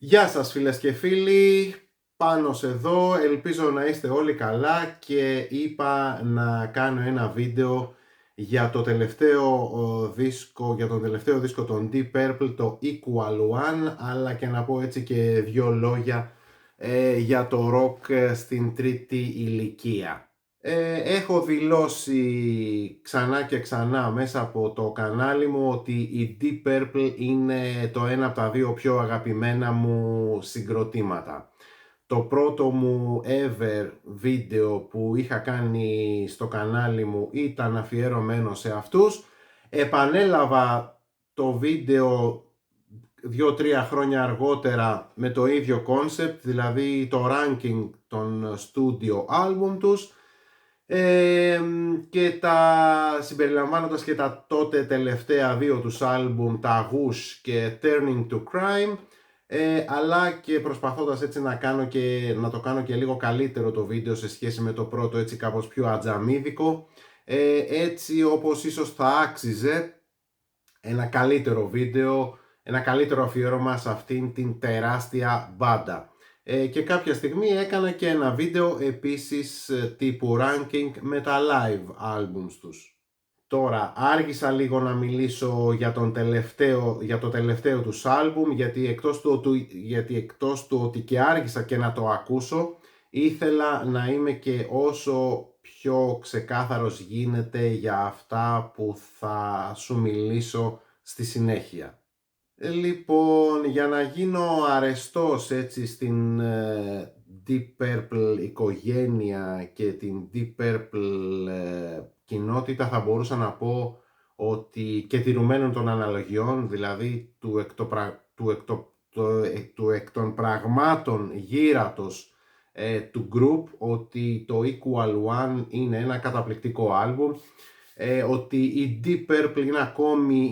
Γεια σας φίλες και φίλοι, Πάνος εδώ, ελπίζω να είστε όλοι καλά και είπα να κάνω ένα βίντεο για το τελευταίο δίσκο, για τον τελευταίο δίσκο των Deep Purple, το Equal One, αλλά και να πω έτσι και δύο λόγια για το rock στην τρίτη ηλικία. Έχω δηλώσει ξανά και ξανά μέσα από το κανάλι μου ότι η Deep Purple είναι το ένα από τα δύο πιο αγαπημένα μου συγκροτήματα. Το πρώτο μου ever βίντεο που είχα κάνει στο κανάλι μου ήταν αφιερωμένο σε αυτούς. Επανέλαβα το βίντεο 2-3 χρόνια αργότερα με το ίδιο concept, δηλαδή το ranking των studio album τους, και συμπεριλαμβάνοντας και τα τότε τελευταία δύο τους άλμπουμ, τα Whoosh και Turning to Crime, αλλά και προσπαθώντας έτσι να το κάνω και λίγο καλύτερο το βίντεο σε σχέση με το πρώτο, έτσι κάπως πιο ατζαμίδικο, έτσι όπως ίσως θα άξιζε ένα καλύτερο βίντεο, ένα καλύτερο αφιέρωμα σε αυτήν την τεράστια μπάντα. Και κάποια στιγμή έκανα και ένα βίντεο επίσης τύπου ranking με τα live albums τους. Τώρα άργησα λίγο να μιλήσω για το τελευταίο τους άλμπουμ, γιατί εκτός του ότι και άργησα και να το ακούσω, ήθελα να είμαι και όσο πιο ξεκάθαρος γίνεται για αυτά που θα σου μιλήσω στη συνέχεια. Λοιπόν, για να γίνω αρεστός έτσι στην Deep Purple οικογένεια και την Deep Purple κοινότητα, θα μπορούσα να πω ότι και τηρουμένων των αναλογιών, δηλαδή του εκ των πραγμάτων γύρατος του group, ότι το Equal One είναι ένα καταπληκτικό άλμπουμ, ότι η Deep Purple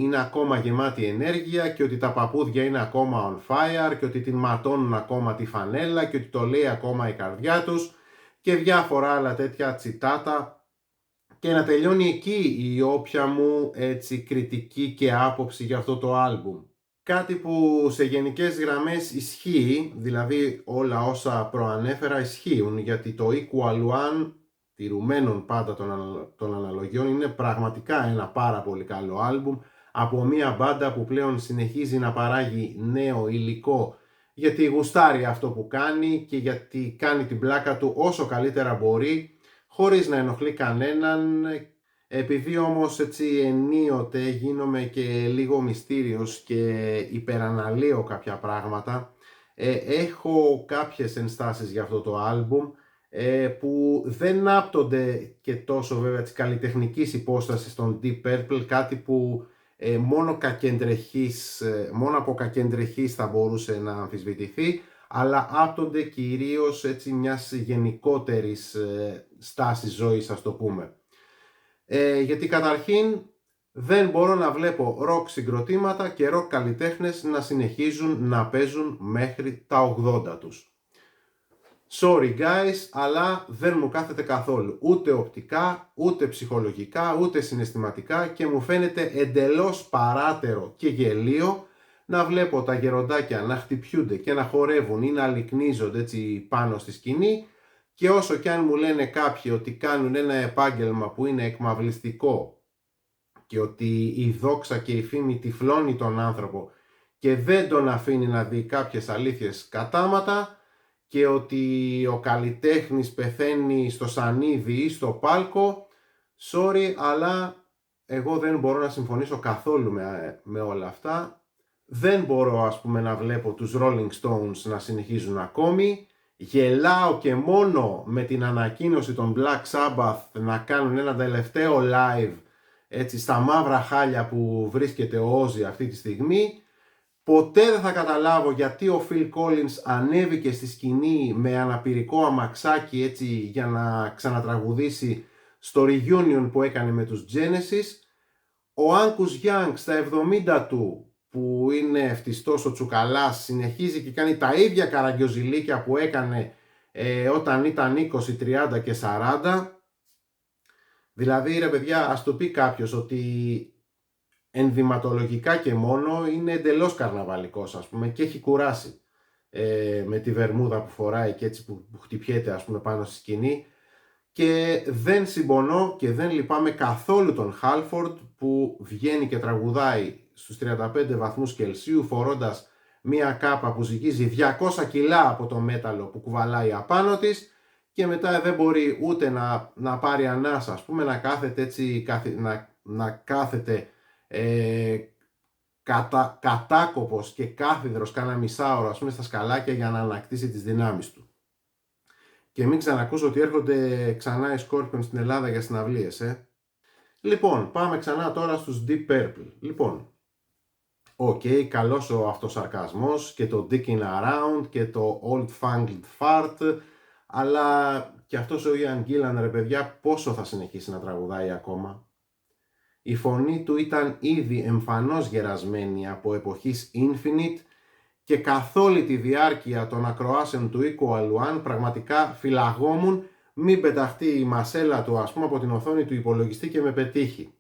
είναι ακόμα γεμάτη ενέργεια και ότι τα παπούδια είναι ακόμα on fire και ότι την ματώνουν ακόμα τη φανέλα και ότι το λέει ακόμα η καρδιά τους και διάφορα άλλα τέτοια τσιτάτα, και να τελειώνει εκεί η όποια μου έτσι κριτική και άποψη για αυτό το άλμπουμ. Κάτι που σε γενικές γραμμές ισχύει, δηλαδή όλα όσα προανέφερα ισχύουν, γιατί το Equal One, τηρουμένων πάντα των αναλογιών, είναι πραγματικά ένα πάρα πολύ καλό άλμπουμ από μια μπάντα που πλέον συνεχίζει να παράγει νέο υλικό, γιατί γουστάρει αυτό που κάνει και γιατί κάνει την πλάκα του όσο καλύτερα μπορεί, χωρίς να ενοχλεί κανέναν. Επειδή όμως έτσι ενίοτε γίνομαι και λίγο μυστήριος και υπεραναλύω κάποια πράγματα, έχω κάποιες ενστάσεις για αυτό το άλμπουμ, που δεν άπτονται και τόσο βέβαια της καλλιτεχνικής υπόστασης των Deep Purple, κάτι που μόνο από κακεντρεχής θα μπορούσε να αμφισβητηθεί, αλλά άπτονται κυρίως έτσι μιας γενικότερης στάσης ζωής, ας το πούμε. Γιατί καταρχήν δεν μπορώ να βλέπω ροκ συγκροτήματα και ροκ καλλιτέχνες να συνεχίζουν να παίζουν μέχρι τα 80 τους. Sorry guys, αλλά δεν μου κάθεται καθόλου, ούτε οπτικά, ούτε ψυχολογικά, ούτε συναισθηματικά, και μου φαίνεται εντελώς παράτερο και γελίο να βλέπω τα γεροντάκια να χτυπιούνται και να χορεύουν ή να λυκνίζονται έτσι πάνω στη σκηνή, και όσο κι αν μου λένε κάποιοι ότι κάνουν ένα επάγγελμα που είναι εκμαυλιστικό και ότι η δόξα και η φήμη τυφλώνει τον άνθρωπο και δεν τον αφήνει να δει κάποιες αλήθειες κατάματα, και ότι ο καλλιτέχνης πεθαίνει στο σανίδι ή στο πάλκο, sorry, αλλά εγώ δεν μπορώ να συμφωνήσω καθόλου με όλα αυτά. Δεν μπορώ, ας πούμε, να βλέπω τους Rolling Stones να συνεχίζουν ακόμη. Γελάω και μόνο με την ανακοίνωση των Black Sabbath να κάνουν ένα τελευταίο live έτσι στα μαύρα χάλια που βρίσκεται ο Ozzy αυτή τη στιγμή. Ποτέ δεν θα καταλάβω γιατί ο Phil Collins ανέβηκε στη σκηνή με αναπηρικό αμαξάκι έτσι για να ξανατραγουδήσει στο reunion που έκανε με τους Genesis. Ο Angus Young στα 70 του, που είναι ευτιστός ο τσουκαλάς, συνεχίζει και κάνει τα ίδια καραγκιοζηλίκια που έκανε όταν ήταν 20, 30 και 40. Δηλαδή ρε παιδιά, ας το πει κάποιος ότι ενδυματολογικά και μόνο είναι εντελώς καρναβαλικός, ας πούμε, και έχει κουράσει. με τη βερμούδα που φοράει και έτσι που χτυπιέται ας πούμε πάνω στη σκηνή, και δεν συμπονώ και δεν λυπάμαι καθόλου τον Χάλφορντ που βγαίνει και τραγουδάει στους 35 βαθμούς Κελσίου φορώντας μία κάπα που ζυγίζει 200 κιλά από το μέταλλο που κουβαλάει απάνω της, και μετά δεν μπορεί ούτε να πάρει ανάσα, ας πούμε, να κάθεται έτσι, να κάθεται κατάκοπος και κάθιδρος κάνα μισάωρο, ας πούμε, στα σκαλάκια για να ανακτήσει τις δυνάμεις του. Και μην ξανακούσω ότι έρχονται ξανά οι Scorpions στην Ελλάδα για συναυλίες, Λοιπόν, πάμε ξανά τώρα στους Deep Purple. Λοιπόν, καλός ο αυτοσαρκασμός και το Dicking Around και το Old Fangled Fart, αλλά και αυτός ο Ian Gillan, ρε παιδιά, πόσο θα συνεχίσει να τραγουδάει ακόμα? Η φωνή του ήταν ήδη εμφανώς γερασμένη από εποχής Infinite και καθ' όλη τη διάρκεια των ακροάσεων του Equal One πραγματικά φυλαγόμουν μην πεταχτεί η μασέλα του, ας πούμε, από την οθόνη του υπολογιστή και με πετύχει.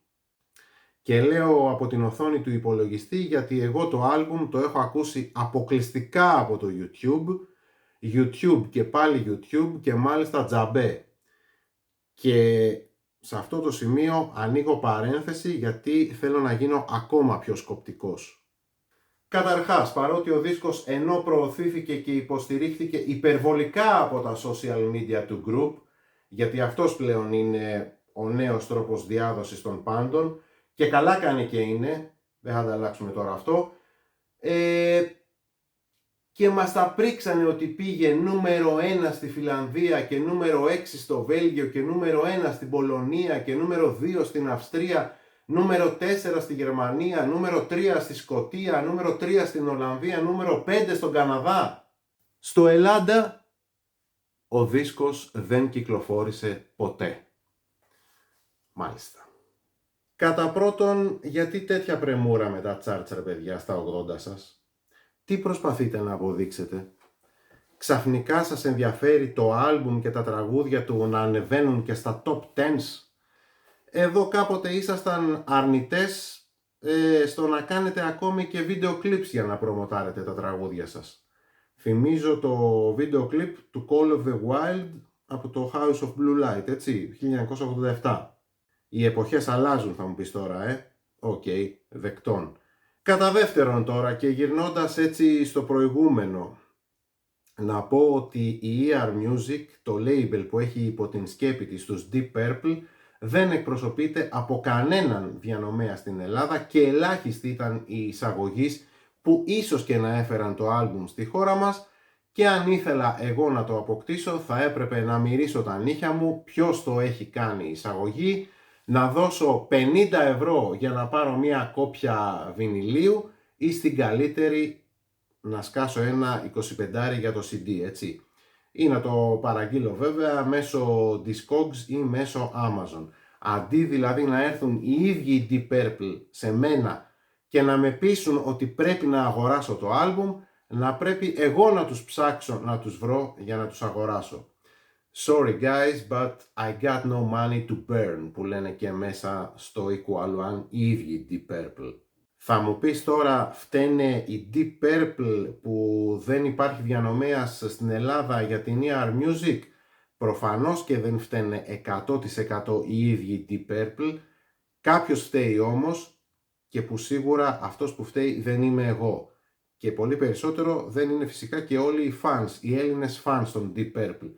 Και λέω από την οθόνη του υπολογιστή γιατί εγώ το άλμπουμ το έχω ακούσει αποκλειστικά από το YouTube και πάλι YouTube και μάλιστα τζαμπέ. Και σε αυτό το σημείο ανοίγω παρένθεση γιατί θέλω να γίνω ακόμα πιο σκοπτικός. Καταρχάς, παρότι ο δίσκος ενώ προωθήθηκε και υποστηρίχθηκε υπερβολικά από τα social media του group, γιατί αυτός πλέον είναι ο νέος τρόπος διάδοσης των πάντων, και καλά κάνει και είναι, δεν θα τα αλλάξουμε τώρα αυτό, και μας τα πρίξανε ότι πήγε νούμερο 1 στη Φιλανδία και νούμερο 6 στο Βέλγιο και νούμερο 1 στην Πολωνία και νούμερο 2 στην Αυστρία, νούμερο 4 στη Γερμανία, νούμερο 3 στη Σκωτία, νούμερο 3 στην Ολλανδία, νούμερο 5 στον Καναδά. Στο Ελλάδα ο δίσκος δεν κυκλοφόρησε ποτέ. Μάλιστα. Κατά πρώτον, γιατί τέτοια πρεμούρα με τα charts, ρε παιδιά, στα 80 σας? Τι προσπαθείτε να αποδείξετε? Ξαφνικά σας ενδιαφέρει το άλμπουμ και τα τραγούδια του να ανεβαίνουν και στα top 10s? Εδώ κάποτε ήσασταν αρνητές στο να κάνετε ακόμη και βίντεο κλιπς για να προμοτάρετε τα τραγούδια σας. Θυμίζω το βίντεο κλιπ του Call of the Wild από το House of Blue Light, έτσι, 1987. Οι εποχές αλλάζουν, θα μου πεις τώρα, δεκτών. Κατά δεύτερον τώρα, και γυρνώντας έτσι στο προηγούμενο, να πω ότι η ER Music, το label που έχει υπό την σκέπη της τους Deep Purple, δεν εκπροσωπείται από κανέναν διανομέα στην Ελλάδα και ελάχιστοι ήταν οι εισαγωγείς που ίσως και να έφεραν το άλμπουμ στη χώρα μας, και αν ήθελα εγώ να το αποκτήσω θα έπρεπε να μυρίσω τα νύχια μου ποιος το έχει κάνει εισαγωγή, να δώσω 50 ευρώ για να πάρω μια κόπια βινιλίου ή στην καλύτερη να σκάσω ένα 25 για το CD, έτσι. Ή να το παραγγείλω βέβαια μέσω Discogs ή μέσω Amazon. Αντί δηλαδή να έρθουν οι ίδιοι οι Deep Purple σε μένα και να με πείσουν ότι πρέπει να αγοράσω το άλμπουμ, να πρέπει εγώ να τους ψάξω, να τους βρω για να τους αγοράσω. Sorry guys, but I got no money to burn, που λένε και μέσα στο Equal One οι ίδιοι Deep Purple. Θα μου πεις τώρα, φταίνε οι Deep Purple που δεν υπάρχει διανομέας στην Ελλάδα για την ER Music? Προφανώς και δεν φταίνε 100% οι ίδιοι Deep Purple. Κάποιος φταίει όμως, και που σίγουρα αυτός που φταίει δεν είμαι εγώ. Και πολύ περισσότερο δεν είναι φυσικά και όλοι οι fans, οι Έλληνες fans των Deep Purple.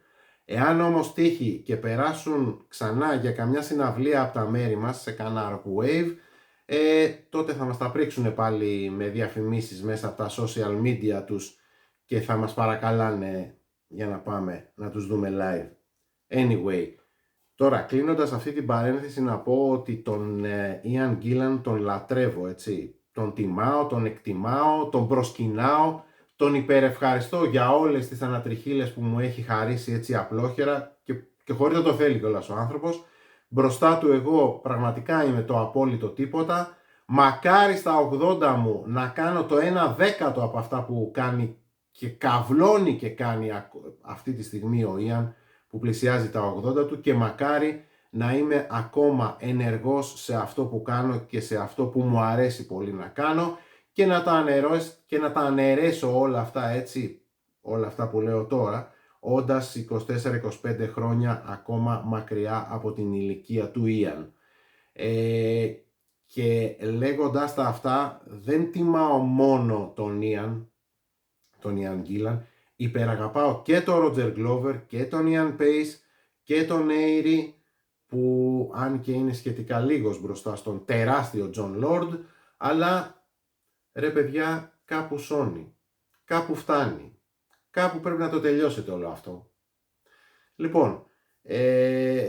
Εάν όμως τύχει και περάσουν ξανά για καμιά συναυλία από τα μέρη μας σε κανένα wave, τότε θα μας τα πρίξουν πάλι με διαφημίσεις μέσα από τα social media τους και θα μας παρακαλάνε για να πάμε να τους δούμε live. Anyway, τώρα κλείνοντας αυτή την παρένθεση να πω ότι τον Ian Gillan τον λατρεύω, έτσι. Τον τιμάω, τον εκτιμάω, τον προσκυνάω, τον υπερευχαριστώ για όλες τις ανατριχίλες που μου έχει χαρίσει έτσι απλόχερα και χωρίς να το θέλει κιόλας ο άνθρωπος. Μπροστά του εγώ πραγματικά είμαι το απόλυτο τίποτα. Μακάρι στα 80 μου να κάνω το 1/10 από αυτά που κάνει και καυλώνει και κάνει αυτή τη στιγμή ο Ιαν, που πλησιάζει τα 80 του, και μακάρι να είμαι ακόμα ενεργός σε αυτό που κάνω και σε αυτό που μου αρέσει πολύ να κάνω και να τα αναιρέσω όλα αυτά έτσι όλα αυτά που λέω τώρα, όντας 24-25 χρόνια ακόμα μακριά από την ηλικία του Ιαν. Και λέγοντας τα αυτά, δεν τιμάω μόνο τον Ιαν Γκίλαν, υπεραγαπάω και τον Ρότζερ Γκλόβερ και τον Ιαν Πέις και τον Έιρι, που αν και είναι σχετικά λίγος μπροστά στον τεράστιο Τζον Λόρντ, αλλά ρε παιδιά, κάπου σώνει, κάπου φτάνει, κάπου πρέπει να το τελειώσετε όλο αυτό. Λοιπόν,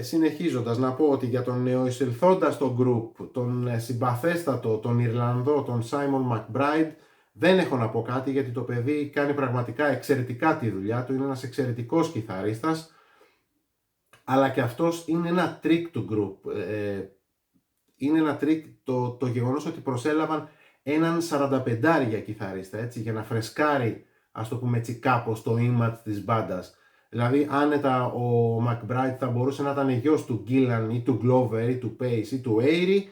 συνεχίζοντας να πω ότι για τον νεοεισελθόντα στο group, τον συμπαθέστατο, τον Ιρλανδό, τον Simon McBride, δεν έχω να πω κάτι, γιατί το παιδί κάνει πραγματικά εξαιρετικά τη δουλειά του, είναι ένας εξαιρετικός κιθαρίστας, αλλά και αυτός είναι ένα trick του group. Είναι ένα trick το γεγονός ότι προσέλαβαν έναν 45 κιθαρίστα, έτσι, για να φρεσκάρει, ας το πούμε έτσι, κάπως το image της μπάντας. Δηλαδή άνετα ο McBride θα μπορούσε να ήταν γιος του Gillan ή του Glover ή του Pace ή του Airy,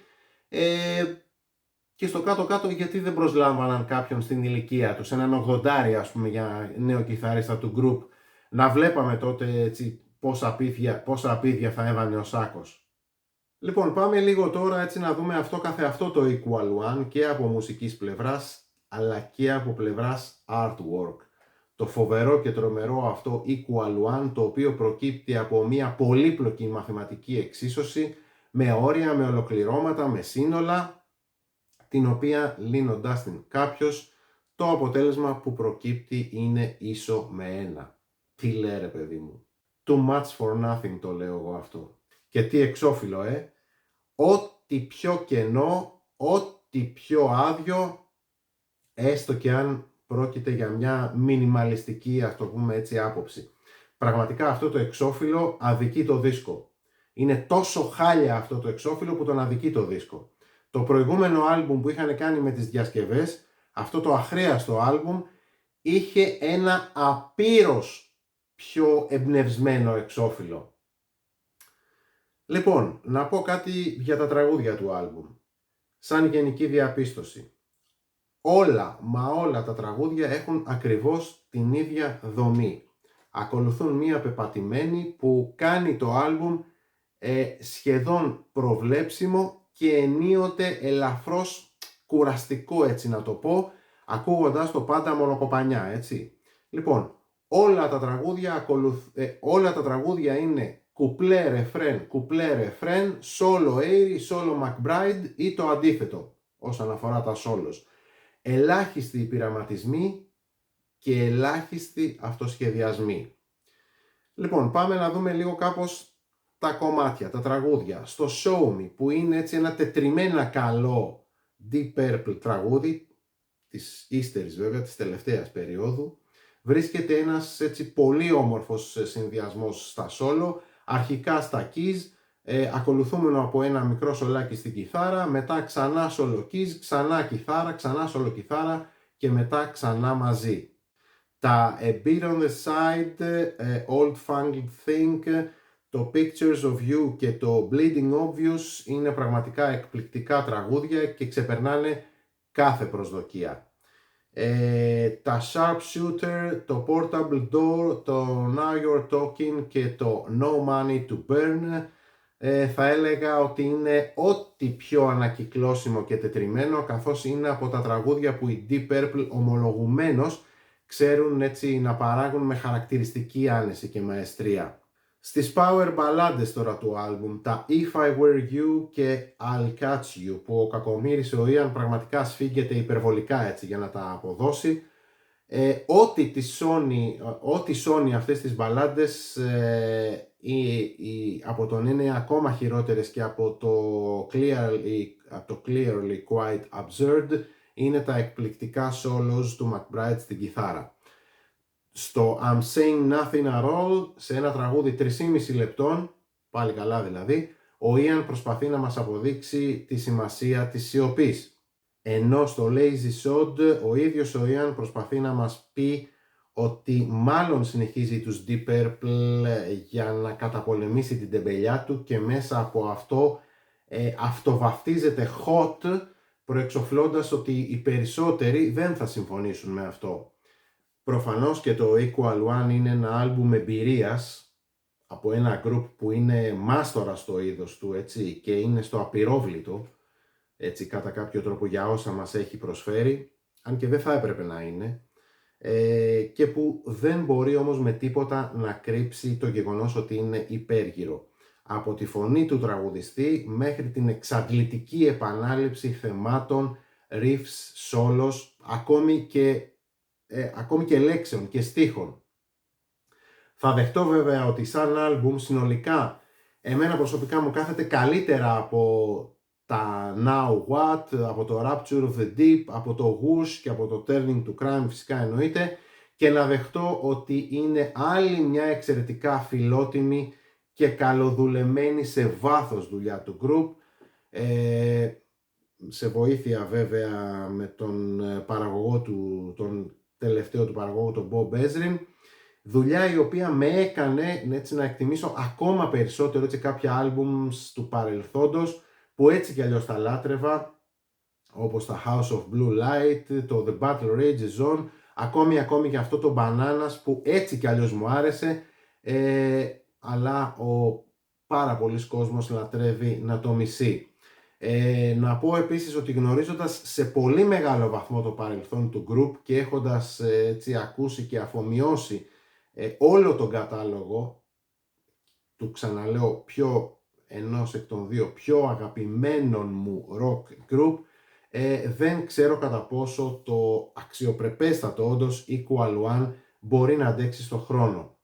και στο κάτω-κάτω γιατί δεν προσλάμβαναν κάποιον στην ηλικία τους, έναν 80 ας πούμε για νέο κιθαρίστα του group, να βλέπαμε τότε έτσι πόσα απίδια θα έβανε ο Σάκος. Λοιπόν, πάμε λίγο τώρα έτσι να δούμε αυτό καθεαυτό το Equal One και από μουσικής πλευράς αλλά και από πλευράς artwork. Το φοβερό και τρομερό αυτό Equal One, το οποίο προκύπτει από μια πολύπλοκη μαθηματική εξίσωση με όρια, με ολοκληρώματα, με σύνολα, την οποία λύνοντας την κάποιος, το αποτέλεσμα που προκύπτει είναι ίσο με 1. Τι λέει ρε παιδί μου. Too much for nothing το λέω εγώ αυτό. Και τι εξώφυλλο ό,τι πιο κενό, ό,τι πιο άδειο, έστω και αν πρόκειται για μια μινιμαλιστική, ας το πούμε έτσι, άποψη. Πραγματικά αυτό το εξώφυλλο αδικεί το δίσκο. Είναι τόσο χάλια αυτό το εξώφυλλο που τον αδικεί το δίσκο. Το προηγούμενο άλμπουμ που είχαν κάνει με τις διασκευές, αυτό το αχρίαστο άλμπουμ, είχε ένα απείρως πιο εμπνευσμένο εξώφυλλο. Λοιπόν, να πω κάτι για τα τραγούδια του άλμπουμ. Σαν γενική διαπίστωση. Όλα τα τραγούδια έχουν ακριβώς την ίδια δομή. Ακολουθούν μία πεπατημένη που κάνει το άλμπουμ σχεδόν προβλέψιμο και ενίοτε ελαφρώς κουραστικό, έτσι να το πω, ακούγοντας το πάντα μονοκοπανιά, έτσι. Λοιπόν, όλα τα τραγούδια είναι κουπλέ ρεφρέν, solo Airy, solo McBride ή το αντίθετο όσον αφορά τα solos. Ελάχιστοι πειραματισμοί και ελάχιστοι αυτοσχεδιασμοί. Λοιπόν, πάμε να δούμε λίγο κάπως τα κομμάτια, τα τραγούδια. Στο Show Me, που είναι έτσι ένα τετριμένα καλό Deep Purple τραγούδι, της ύστερης βέβαια, της τελευταίας περίοδου, βρίσκεται ένας έτσι πολύ όμορφος συνδυασμός στα solo, αρχικά στα keys, ακολουθούμενο από ένα μικρό σολάκι στην κιθάρα, μετά ξανά solo keys, ξανά κιθάρα, ξανά solo κιθάρα και μετά ξανά μαζί. Τα A Bit on the Side, Old Fangled Thing, το Pictures of You και το Bleeding Obvious είναι πραγματικά εκπληκτικά τραγούδια και ξεπερνάνε κάθε προσδοκία. Τα Sharpshooter, το Portable Door, το Now You're Talking και το No Money to Burn θα έλεγα ότι είναι ό,τι πιο ανακυκλώσιμο και τετριμένο, καθώς είναι από τα τραγούδια που οι Deep Purple ομολογουμένως ξέρουν έτσι να παράγουν με χαρακτηριστική άνεση και μαεστρία. Στις power μπαλάντες τώρα του άλμπουμ, τα If I Were You και I'll Catch You, που ο κακομοίρης ο Ιαν πραγματικά σφίγγεται υπερβολικά έτσι για να τα αποδώσει. Ό,τι σώνει αυτές τις μπαλάντες από τον είναι ακόμα χειρότερες και από το Clearly Quite Absurd είναι τα εκπληκτικά solos του McBride στην κιθάρα. Στο I'm Saying Nothing at All, σε ένα τραγούδι 3,5 λεπτών, πάλι καλά δηλαδή, ο Ιαν προσπαθεί να μας αποδείξει τη σημασία της σιωπής. Ενώ στο Lazy Sod ο ίδιος ο Ιαν προσπαθεί να μας πει ότι μάλλον συνεχίζει τους Deep Purple για να καταπολεμήσει την τεμπελιά του και μέσα από αυτό αυτοβαφτίζεται hot, προεξοφλώντας ότι οι περισσότεροι δεν θα συμφωνήσουν με αυτό. Προφανώς και το Equal One είναι ένα άλμπουμ εμπειρίας από ένα group που είναι μάστορα στο είδος του, έτσι, και είναι στο απειρόβλητο, έτσι, κατά κάποιο τρόπο για όσα μας έχει προσφέρει, αν και δεν θα έπρεπε να είναι, και που δεν μπορεί όμως με τίποτα να κρύψει το γεγονός ότι είναι υπέργυρο. Από τη φωνή του τραγουδιστή μέχρι την εξαντλητική επανάληψη θεμάτων, riffs, solos, ακόμη και λέξεων και στίχων. Θα δεχτώ βέβαια ότι σαν άλμπουμ συνολικά εμένα προσωπικά μου κάθεται καλύτερα από τα Now What, από το Rapture of the Deep, από το Whoosh και από το Turning to Crime, φυσικά εννοείται, και να δεχτώ ότι είναι άλλη μια εξαιρετικά φιλότιμη και καλοδουλεμένη σε βάθος δουλειά του group, σε βοήθεια βέβαια με τον παραγωγό του, τον τελευταίο του παραγωγό, τον Bob Ezrin, δουλειά η οποία με έκανε έτσι να εκτιμήσω ακόμα περισσότερο έτσι, κάποια άλμπουμς του παρελθόντος που έτσι κι αλλιώς τα λάτρευα, όπως τα House of Blue Light, το The Battle Rages On, ακόμη και αυτό το Bananas που έτσι κι αλλιώς μου άρεσε, αλλά ο πάρα πολλής κόσμος λατρεύει να το μισεί. Να πω επίσης ότι γνωρίζοντας σε πολύ μεγάλο βαθμό το παρελθόν του group και έχοντας έτσι ακούσει και αφομοιώσει όλο τον κατάλογο του, ξαναλέω, ενός εκ των δύο πιο αγαπημένων μου rock group, δεν ξέρω κατά πόσο το αξιοπρεπέστατο όντως Equal One μπορεί να αντέξει στο χρόνο.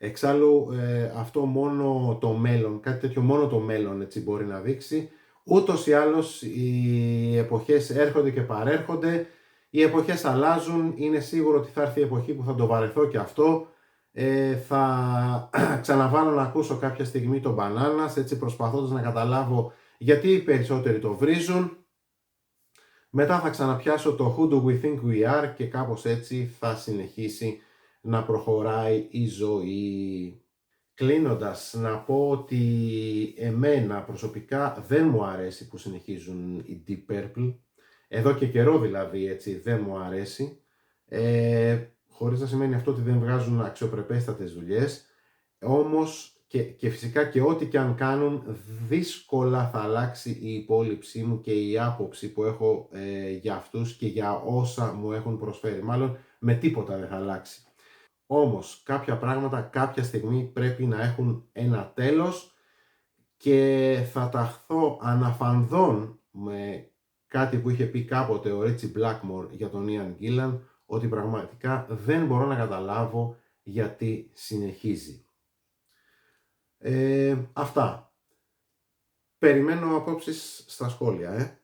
Εξάλλου αυτό μόνο το μέλλον, κάτι τέτοιο μόνο το μέλλον έτσι μπορεί να δείξει. Ούτως ή άλλως οι εποχές έρχονται και παρέρχονται, οι εποχές αλλάζουν, είναι σίγουρο ότι θα έρθει η εποχή που θα το βαρεθώ και αυτό. Θα ξαναβάλω να ακούσω κάποια στιγμή τον Bananas, έτσι προσπαθώντας να καταλάβω γιατί οι περισσότεροι το βρίζουν. Μετά θα ξαναπιάσω το Who Do We Think We Are και κάπως έτσι θα συνεχίσει να προχωράει η ζωή. Κλείνοντας, να πω ότι εμένα προσωπικά δεν μου αρέσει που συνεχίζουν οι Deep Purple. Εδώ και καιρό δηλαδή, έτσι, δεν μου αρέσει. Χωρίς να σημαίνει αυτό ότι δεν βγάζουν αξιοπρεπέστατες δουλειές. Όμως και φυσικά και ό,τι και αν κάνουν, δύσκολα θα αλλάξει η υπόλοιψή μου και η άποψη που έχω για αυτούς και για όσα μου έχουν προσφέρει. Μάλλον με τίποτα δεν θα αλλάξει. Όμως κάποια πράγματα κάποια στιγμή πρέπει να έχουν ένα τέλος και θα ταχθώ αναφανδόν με κάτι που είχε πει κάποτε ο Ritchie Blackmore για τον Ian Gillan, ότι πραγματικά δεν μπορώ να καταλάβω γιατί συνεχίζει. Αυτά. Περιμένω απόψεις στα σχόλια.